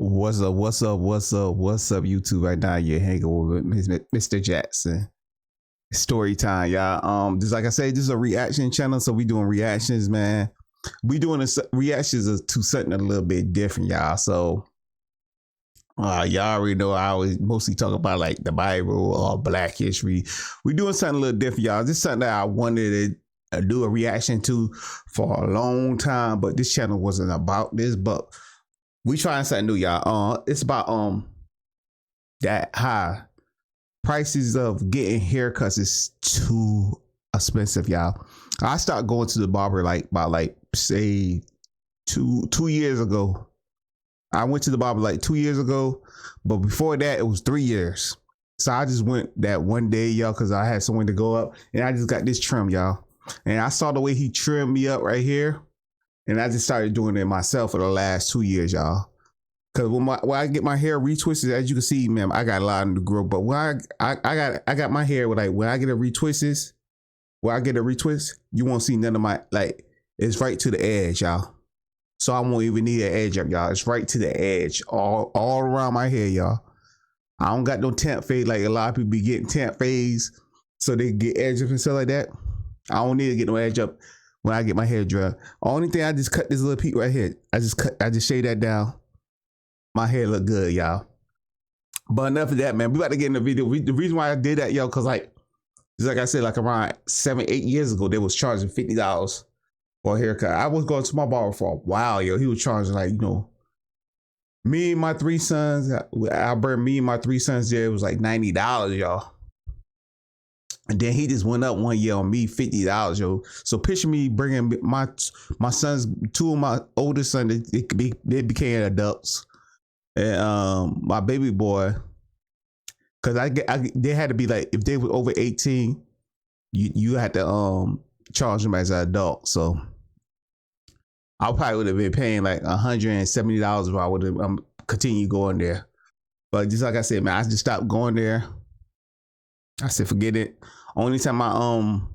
What's up? What's up? What's up? What's up, YouTube? Right now, you're hanging with Mr. Jackson. Story time, y'all. Just like I said, this is a reaction channel, so we doing reactions, man. We doing reactions to something a little bit different, y'all. So, y'all already know I always mostly talk about like the Bible or Black history. We doing something a little different, y'all. This is something that I wanted to do a reaction to for a long time, but this channel wasn't about this, but we trying something new, y'all. It's about that high prices of getting haircuts is too expensive, y'all. I started going to the barber about say two years ago. I went to the barber like 2 years ago, but before that it was 3 years. So I just went that one day, y'all, because I had somewhere to go up, and I just got this trim, y'all. And I saw the way he trimmed me up right here. And I just started doing it myself for the last 2 years, y'all. Cause when I get my hair retwisted, as you can see, man, I got a lot to grow. But when I got my hair with, like, when I get it retwisted, you won't see none of my, like, it's right to the edge, y'all. So I won't even need an edge up, y'all. It's right to the edge, all around my hair, y'all. I don't got no temp fade like a lot of people be getting temp fades, so they get edge up and stuff like that. I don't need to get no edge up when I get my hair dry. Only thing, I just cut this little peak right here. I just shade that down. My hair look good, y'all. But enough of that, man. We about to get in the video. The reason why I did that, yo, because like I said, like around 7-8 years ago, they was charging $50 for a haircut. I was going to my barber for a while, yo. He was charging, like, you know, me and my three sons, Albert, me and my three sons there, it was like $90, y'all. And then he just went up one year on me, $50, yo. So picture me bringing my sons, two of my oldest sons, they became adults, and my baby boy, because they had to be like, if they were over 18, you had to charge them as an adult. So I probably would have been paying like $170 if I would have continued going there. But just like I said, man, I just stopped going there. I said, forget it. Only time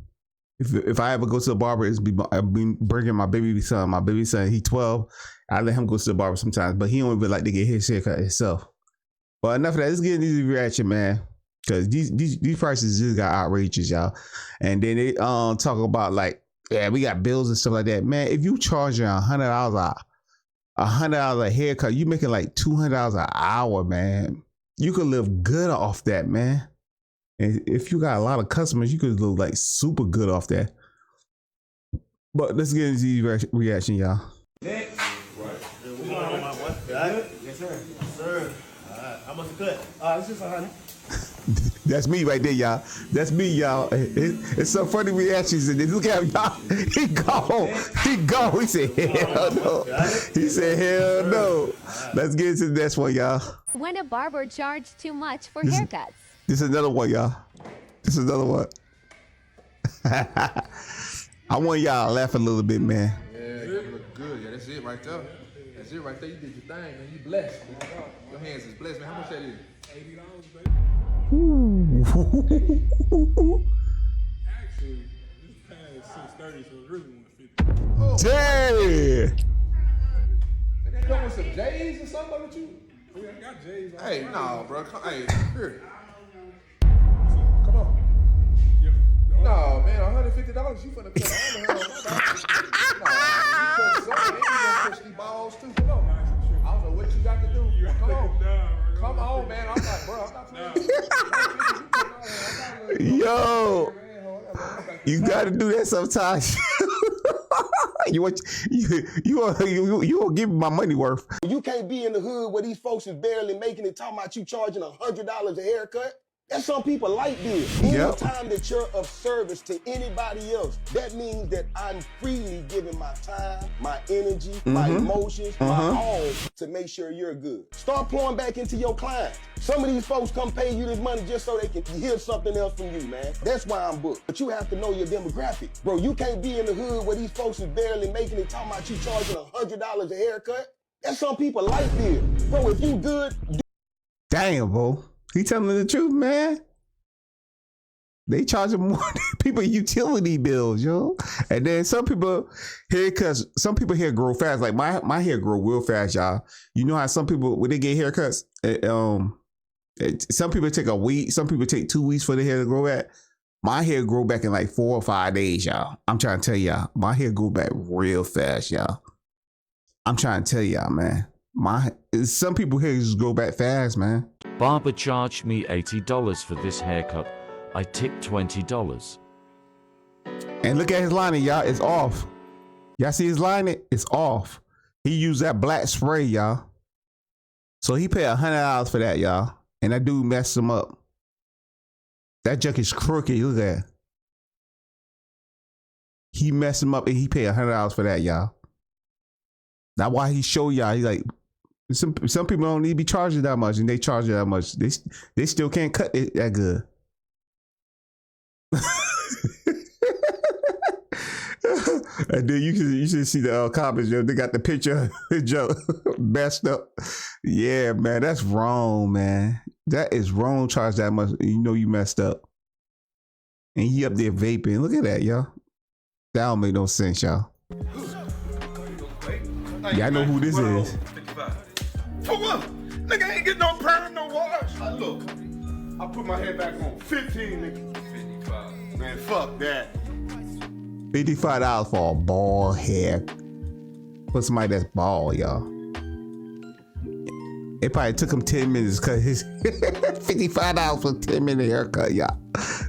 if I ever go to the barber, I'll be bringing my baby son. My baby son, he's 12. I let him go to the barber sometimes, but he don't even like to get his haircut himself. But enough of that. Let's get into the reaction, man, because these prices just got outrageous, y'all. And then they talk about like, yeah, we got bills and stuff like that, man. If you charging $100 a haircut, you making like $200 an hour, man. You could live good off that, man. And if you got a lot of customers, you could look like super good off that. But let's get into the reaction, y'all. Next. Right. Got it? Yes, sir. Yes, sir. All right. How much you cut? It's just 100. That's me right there, y'all. That's me, y'all. It's some funny reactions. And look at him, y'all. He go. He said, hell no. He said, hell no. Let's get into the next one, y'all. When a barber charged too much for haircuts. This is another one, y'all. This is another one. I want y'all to laugh a little bit, man. Yeah, you look good. Yeah, that's it right there. That's it right there. You did your thing, man. You blessed. Your hands is blessed, man. How much that is? $80, baby. Actually, this pad is $630, so it's really $150. Oh, Dang! Man, they come with some J's or something with you? Oh, yeah, I got J's. Hey, no, bro. Hey, here. Come on. No, man, $150. You finna put all the hell on my back. You gonna push these balls too. Come on. I don't know what you got to do. Come on. Come on, man. I'm like, bro, I'm not playing. Yo, you gotta do that sometimes. You won't give me my money worth. You can't be in the hood where these folks is barely making it, talking about you charging $100 a haircut. That's some people like this. Anytime that you're of service to anybody else, that means that I'm freely giving my time, my energy, my emotions, my all to make sure you're good. Start pouring back into your clients. Some of these folks come pay you this money just so they can hear something else from you, man. That's why I'm booked. But you have to know your demographic. Bro, you can't be in the hood where these folks is barely making it, talking about you charging $100 a haircut. That's some people like this. Bro, if you good... Damn, bro. He telling the truth, man. They charging more than people utility bills, yo. And then some people haircuts, some people hair grow fast. Like my hair grow real fast, y'all. You know how some people when they get haircuts, some people take a week, some people take 2 weeks for the hair to grow back. My hair grow back in like 4 or 5 days, y'all. I'm trying to tell y'all, my hair grew back real fast, y'all. I'm trying to tell y'all, man. Some people hair just grow back fast, man. Barber charged me $80 for this haircut. I tipped $20. And look at his lining, y'all. It's off. Y'all see his lining? It's off. He used that black spray, y'all. So he paid $100 for that, y'all. And that dude messed him up. That junk is crooked. Look at that. He messed him up and he paid $100 for that, y'all. That's why he showed y'all. He like, some people don't need to be charging that much, and they charge you that much. They still can't cut it that good. And then you should see the comments, yo. They got the picture of Joe messed up. Yeah, man, that's wrong, man. That is wrong. Charge that much. You know you messed up. And he up there vaping. Look at that, y'all. That don't make no sense, y'all. Y'all know who this is. For what? Nigga ain't getting no perm, no wash. Look, I put my head back on 15, nigga. 55. Man, fuck that. $55 for a bald hair. For somebody that's bald, y'all. It probably took him 10 minutes to cut his $55 for a 10-minute haircut, y'all.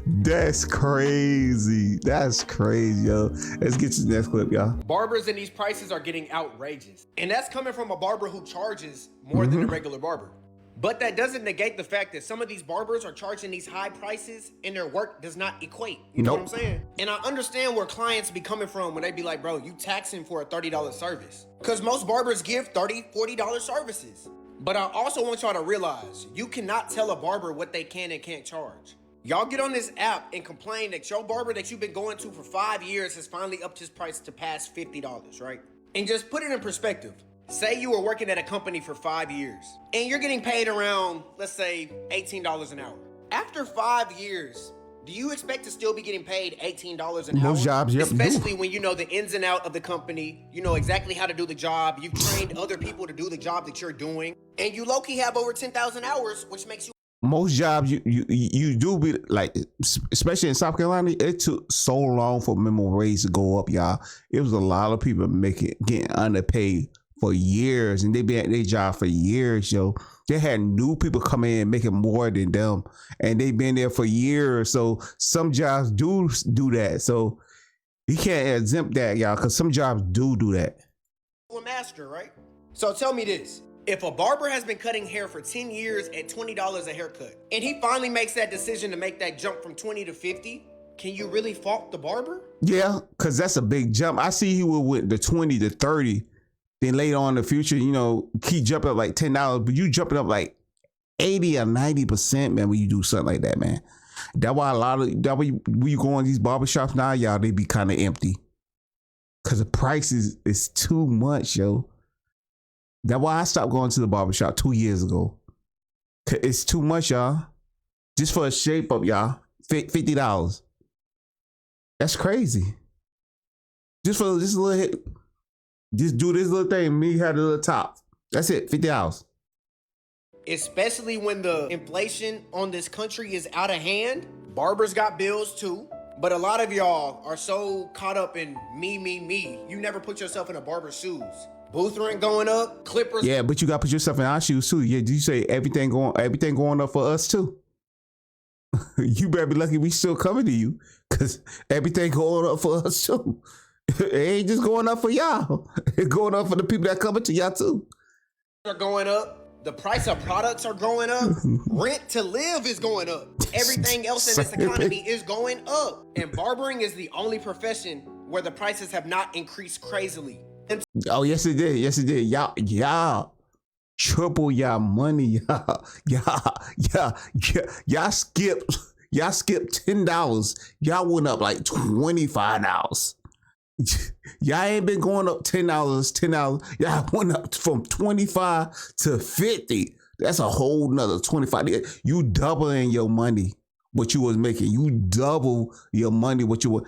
That's crazy. That's crazy, yo. Let's get to the next clip, y'all. Barbers and these prices are getting outrageous. And that's coming from a barber who charges more than a regular barber. But that doesn't negate the fact that some of these barbers are charging these high prices and their work does not equate. You know what I'm saying? And I understand where clients be coming from when they be like, bro, you taxing for a $30 service. Because most barbers give $30, $40 services. But I also want y'all to realize, you cannot tell a barber what they can and can't charge. Y'all get on this app and complain that your barber that you've been going to for 5 years has finally upped his price to past $50, right? And just put it in perspective. Say you were working at a company for 5 years and you're getting paid around, let's say, $18 an hour. After 5 years, do you expect to still be getting paid $18 an hour? Most jobs, yep. Especially when you know the ins and out of the company, you know exactly how to do the job, you've trained other people to do the job that you're doing, and you low-key have over 10,000 hours, which makes you... Most jobs you do be like, especially in South Carolina, it took so long for minimum wage to go up, y'all. It was a lot of people getting underpaid for years, and they been at their job for years, yo. They had new people come in making more than them, and they've been there for years. So some jobs do that. So you can't exempt that, y'all, because some jobs do that. A master, right? So tell me this. If a barber has been cutting hair for 10 years at $20 a haircut, and he finally makes that decision to make that jump from 20 to 50, can you really fault the barber? Yeah, because that's a big jump. I see he went the 20 to 30. Then later on in the future, you know, keep jumping up like $10, but you jumping up like 80 or 90%, man, when you do something like that, man. That's why when you go in these barbershops now, y'all, they be kind of empty. Because the price is too much, yo. That's why I stopped going to the barbershop 2 years ago. It's too much, y'all. Just for a shape up, y'all, $50. That's crazy. Just for this little hit. Just do this little thing. Me had a little top. That's it. $50. Especially when the inflation on this country is out of hand. Barbers got bills too. But a lot of y'all are so caught up in me. You never put yourself in a barber's shoes. Booth rent going up, clippers. Yeah, but you got to put yourself in our shoes too. Yeah, you say everything going up for us too. You better be lucky we still coming to you, because everything going up for us too. It ain't just going up for y'all. It's going up for the people that coming to y'all too. Are going up. The price of products are going up. Rent to live is going up. Everything else in this economy is going up. And barbering is the only profession where the prices have not increased crazily. Oh, yes it did. Yes it did. Y'all triple y'all money. Y'all skipped $10. Y'all went up like $25. Y'all ain't been going up $10. Y'all went up from 25 to 50. That's a whole nother 25. You doubling your money what you was making. You double your money what you were.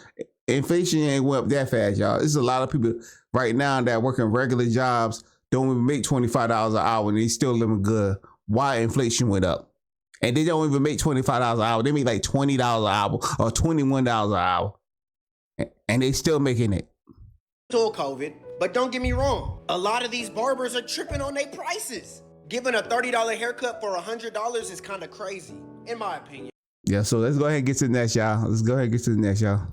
Inflation ain't went up that fast, y'all. There's a lot of people right now that working regular jobs don't even make $25 an hour and they still living good. Why inflation went up? And they don't even make $25 an hour. They make like $20 an hour or $21 an hour. And they still making it. Till COVID, but don't get me wrong. A lot of these barbers are tripping on their prices. Giving a $30 haircut for $100 is kind of crazy, in my opinion. Yeah, so let's go ahead and get to the next, y'all. Let's go ahead and get to the next, y'all.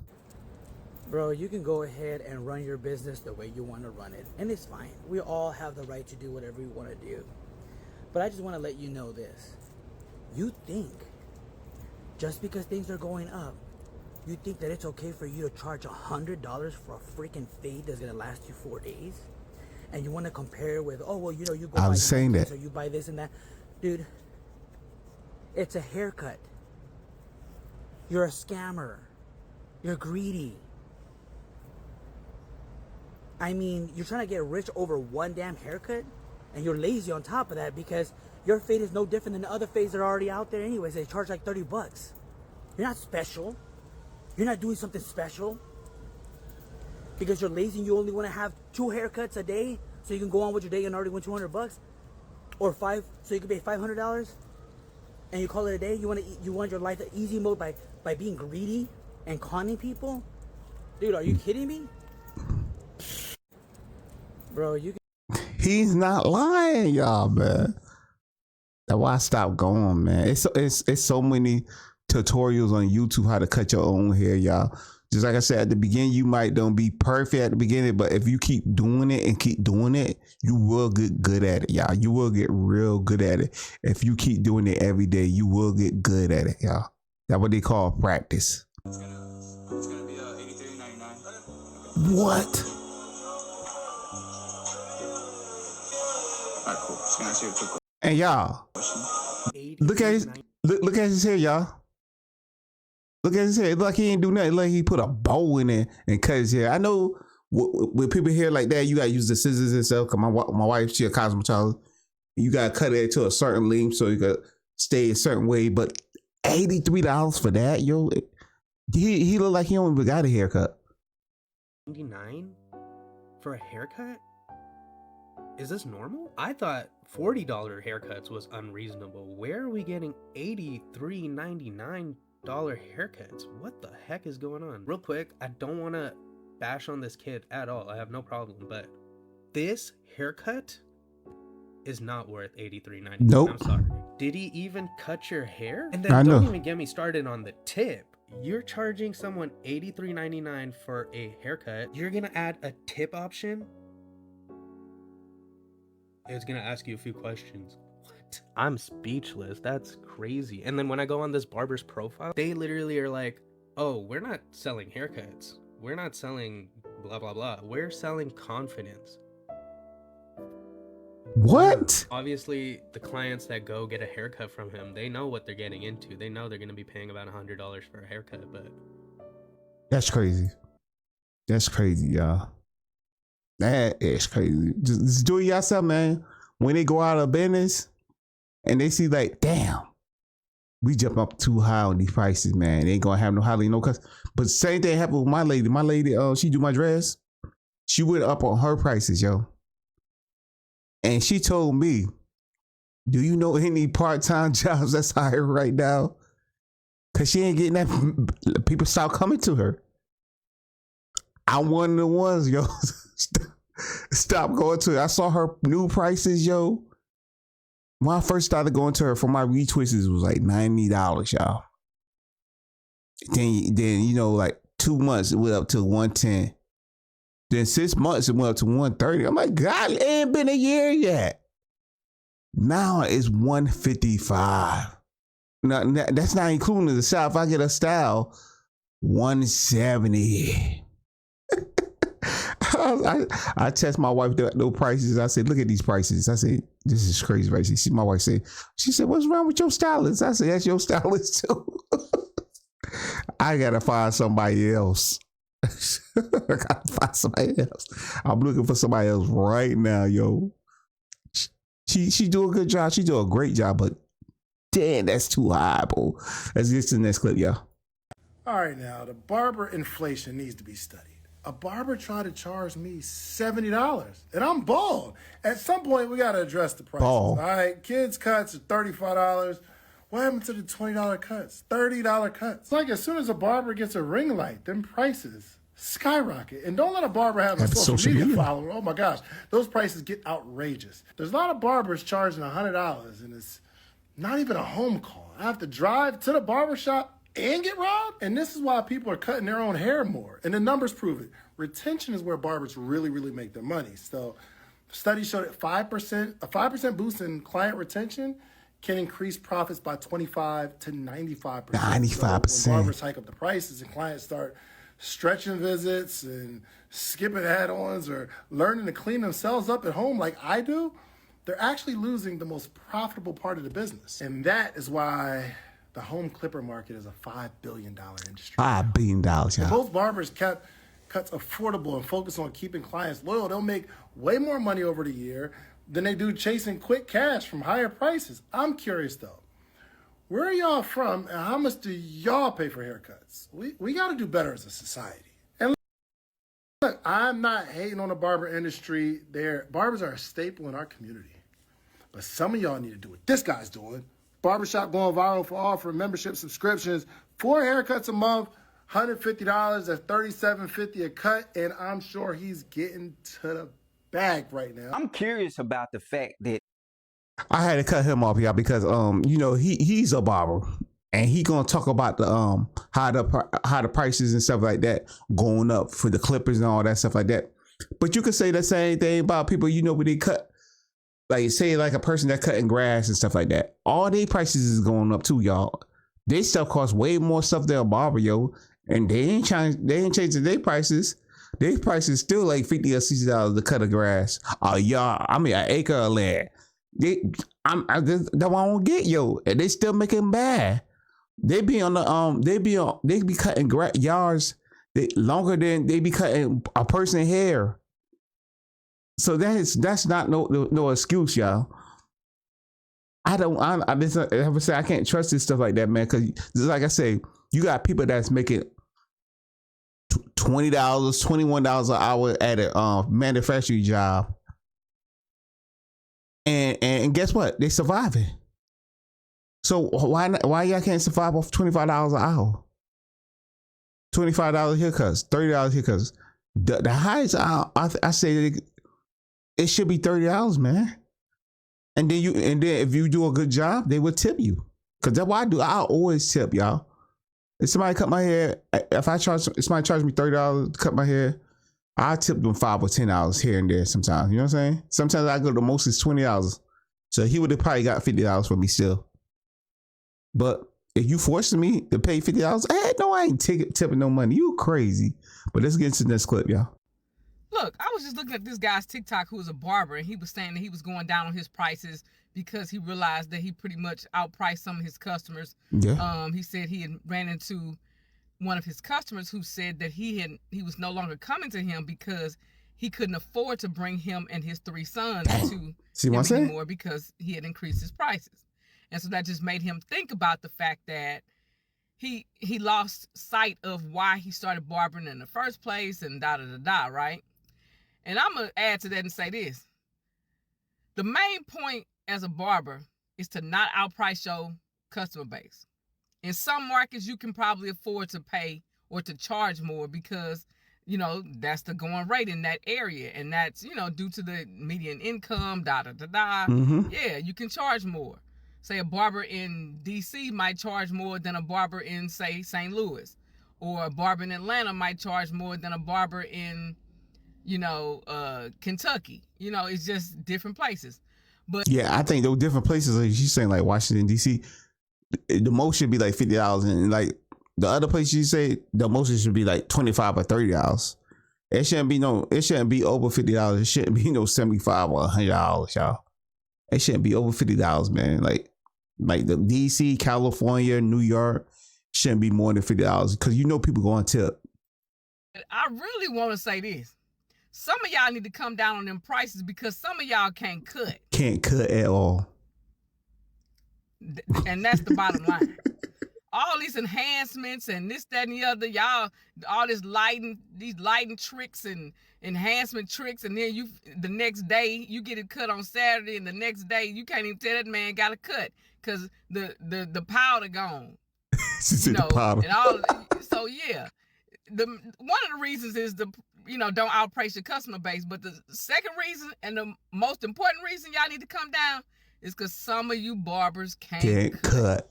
Bro, you can go ahead and run your business the way you want to run it, and it's fine. We all have the right to do whatever we want to do. But I just want to let you know this. You think, just because things are going up, you think that it's okay for you to charge $100 for a freaking fade that's going to last you 4 days? And you want to compare with, oh, well, you know, you go I buy was saying this that. or you buy this and that. Dude, it's a haircut. You're a scammer. You're greedy. I mean, you're trying to get rich over one damn haircut, and you're lazy on top of that because your fade is no different than the other fades that are already out there anyways. They charge like $30. You're not special. You're not doing something special. Because you're lazy and you only want to have 2 haircuts a day so you can go on with your day and already win $200, or 5 so you can pay $500 and you call it a day. You want your life easy mode by being greedy and conning people? Dude, are you kidding me? Bro, He's not lying, y'all, man. That's why I stopped going, man. It's so many tutorials on YouTube how to cut your own hair, y'all. Just like I said at the beginning, you might don't be perfect at the beginning, but if you keep doing it and keep doing it, you will get good at it, y'all. You will get real good at it. If you keep doing it every day, you will get good at it, y'all. That's what they call practice. It's gonna be $83.99. What? Alright, cool. Just gonna ask you a quick question. And y'all, look at his hair, y'all. Look at his hair. It's like he ain't do nothing. Like he put a bow in it and cut his hair. I know with people hair like that, you gotta use the scissors and stuff. Cause my wife, she a cosmetologist. You gotta cut it to a certain length so you could stay a certain way. But $83 for that, yo. He look like he don't even got a haircut. $99 for a haircut? Is this normal? I thought $40 haircuts was unreasonable. Where are we getting $83.99 haircuts? What the heck is going on? Real quick, I don't want to bash on this kid at all. I have no problem, but this haircut is not worth $83.99. Nope. I'm sorry. Did he even cut your hair? And then don't even get me started on the tip. You're charging someone $83.99 for a haircut. You're gonna add a tip option? It's gonna ask you a few questions. What? I'm speechless. That's crazy. And then when I go on this barber's profile, they literally are like, oh, we're not selling haircuts. We're not selling blah, blah, blah. We're selling confidence. What? Obviously, the clients that go get a haircut from him, they know what they're getting into. They know they're going to be paying about $100 for a haircut, but... That's crazy. That's crazy, y'all. That is crazy. Just do it yourself, man. When they go out of business and they see like, damn, we jump up too high on these prices, man. They ain't gonna have no hardly no customer. But same thing happened with my lady. My lady, she do my dress. She went up on her prices, yo. And she told me, do you know any part-time jobs that's hiring right now? Cause she ain't getting that. People start coming to her. I'm one of the ones, yo. Stop going to her. I saw her new prices, yo. When I first started going to her for my retwists, it was like $90, y'all. Then you know, like 2 months it went up to $110. Then 6 months it went up to $130. I'm like, God, it ain't been a year yet. Now it's $155. Now that's not including the style. If I get a style, $170. I test my wife the prices. I said, look at these prices. I said, this is crazy prices. My wife said, she said, what's wrong with your stylist? I said, that's your stylist too. I gotta find somebody else. I gotta find somebody else. I'm looking for somebody else right now, yo. She do a good job. She do a great job, but damn, that's too high, bro. Let's get to the next clip, y'all. All right, now, the barber inflation needs to be studied. A barber tried to charge me $70, and I'm bald. At some point, we got to address the prices. Bald. All right, kids' cuts are $35. What happened to the $20 cuts, $30 cuts? It's like as soon as a barber gets a ring light, them prices skyrocket. And don't let a barber have a social media follower. Oh my gosh, those prices get outrageous. There's a lot of barbers charging $100, and it's not even a home call. I have to drive to the barber shop and get robbed? And this is why people are cutting their own hair more. And the numbers prove it. Retention is where barbers really, really make their money. So studies show that a 5% boost in client retention can increase profits by 25 to 95%. 95%. So when barbers hike up the prices and clients start stretching visits and skipping add-ons or learning to clean themselves up at home like I do, they're actually losing the most profitable part of the business. And that is why the home clipper market is a $5 billion industry. $5 billion, y'all. If both barbers kept cuts affordable and focus on keeping clients loyal, they'll make way more money over the year than they do chasing quick cash from higher prices. I'm curious though, where are y'all from and how much do y'all pay for haircuts? We got to do better as a society. And look, I'm not hating on the barber industry. Barbers are a staple in our community. But some of y'all need to do what this guy's doing. Barbershop going viral for offering membership subscriptions, 4 haircuts a month, $150, that's $37.50 a cut, and I'm sure he's getting to the bag right now. I'm curious about the fact that I had to cut him off, y'all, because you know, he's a barber, and he gonna talk about the how the prices and stuff like that going up for the clippers and all that stuff like that. But you could say the same thing about people, you know, when they cut. Like, say, like a person that cutting grass and stuff like that. All their prices is going up too, y'all. They stuff costs way more stuff than a barber, yo. And they ain't changing their prices. Their prices still like $50 or $60 to cut a grass. Y'all, I mean, an acre of land. That's what I don't get, yo. And they still making bad. They be on the they be cutting yards longer than they be cutting a person's hair. So that's not no excuse, y'all. I can't trust this stuff like that, man. Because like I say, you got people that's making $20, $21 an hour at a manufacturing job, and guess what? They surviving. So why y'all can't survive off $25 an hour? $25 haircuts, $30 haircuts. The highest I say. It should be $30, man. And then if you do a good job, they will tip you. Cause that's what I do. I always tip, y'all. If somebody cut my hair, if somebody charge me $30 to cut my hair, I tip them $5 or $10 here and there sometimes. You know what I'm saying? Sometimes I go the most is $20. So he would have probably got $50 from me still. But if you forcing me to pay $50, no, I ain't tipping no money. You crazy. But let's get into the next clip, y'all. Look, I was just looking at this guy's TikTok who was a barber, and he was saying that he was going down on his prices because he realized that he pretty much outpriced some of his customers. Yeah. He said he had ran into one of his customers who said that he was no longer coming to him because he couldn't afford to bring him and his 3 sons to him anymore because he had increased his prices. And so that just made him think about the fact that he lost sight of why he started barbering in the first place and da-da-da-da, right? And I'm going to add to that and say this. The main point as a barber is to not outprice your customer base. In some markets, you can probably afford to pay or to charge more because, you know, that's the going rate in that area. And that's, you know, due to the median income, da-da-da-da. Mm-hmm. Yeah, you can charge more. Say a barber in D.C. might charge more than a barber in, say, St. Louis. Or a barber in Atlanta might charge more than a barber in, you know, Kentucky. You know, it's just different places. But yeah, I think those different places, like she's saying, like Washington, D.C., the most should be like $50. And like the other place you say, the most should be like $25 or $30. It shouldn't be over $50. It shouldn't be no $75 or $100, y'all. It shouldn't be over $50, man. Like the D.C., California, New York shouldn't be more than $50 because you know people go on tip. I really want to say this. Some of y'all need to come down on them prices because some of y'all can't cut. Can't cut at all. And that's the bottom line. All these enhancements and this, that, and the other, y'all, all these lighting tricks and enhancement tricks, and then the next day you get it cut on Saturday, and the next day you can't even tell that man got a cut because the powder gone. You know, the powder. And all. So yeah, one of the reasons is don't outprice your customer base, but the second reason and the most important reason y'all need to come down is because some of you barbers can't cut.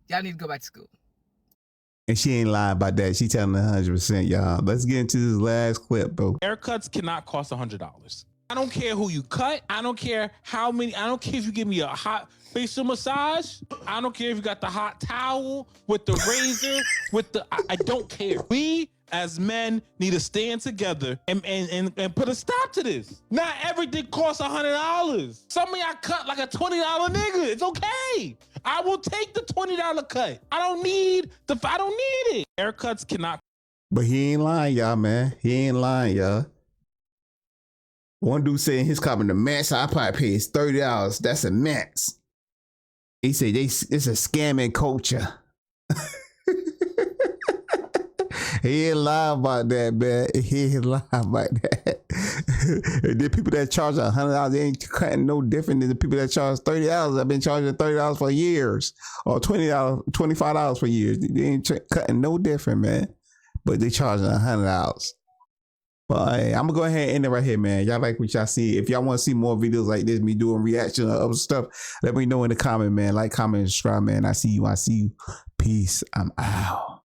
Y'all need to go back to school. And she ain't lying about that. She telling 100%, y'all. Let's get into this last clip, bro. Haircuts cannot cost $100. I don't care who you cut. I don't care how many. I don't care if you give me a hot facial massage. I don't care if you got the hot towel with the razor, I don't care. We as men need to stand together and put a stop to this. Not everything costs $100. Some of y'all cut like a $20 nigga. It's okay. I will take the $20 cut. I don't need it. Haircuts cannot. But he ain't lying, y'all, man. He ain't lying, y'all. One dude saying his comment, the max I probably pay is $30. That's a max. He said it's a scamming culture. He ain't lying about that, man. He ain't lying about that. And then people that charge $100, they ain't cutting no different than the people that charge $30. I've been charging $30 for years, or $20, $25 for years. They ain't cutting no different, man. But they charging $100. But hey, I'm gonna go ahead and end it right here, man. Y'all like what y'all see. If y'all want to see more videos like this, me doing reaction or other stuff, let me know in the comment, man. Like, comment, and subscribe, man. I see you. Peace. I'm out.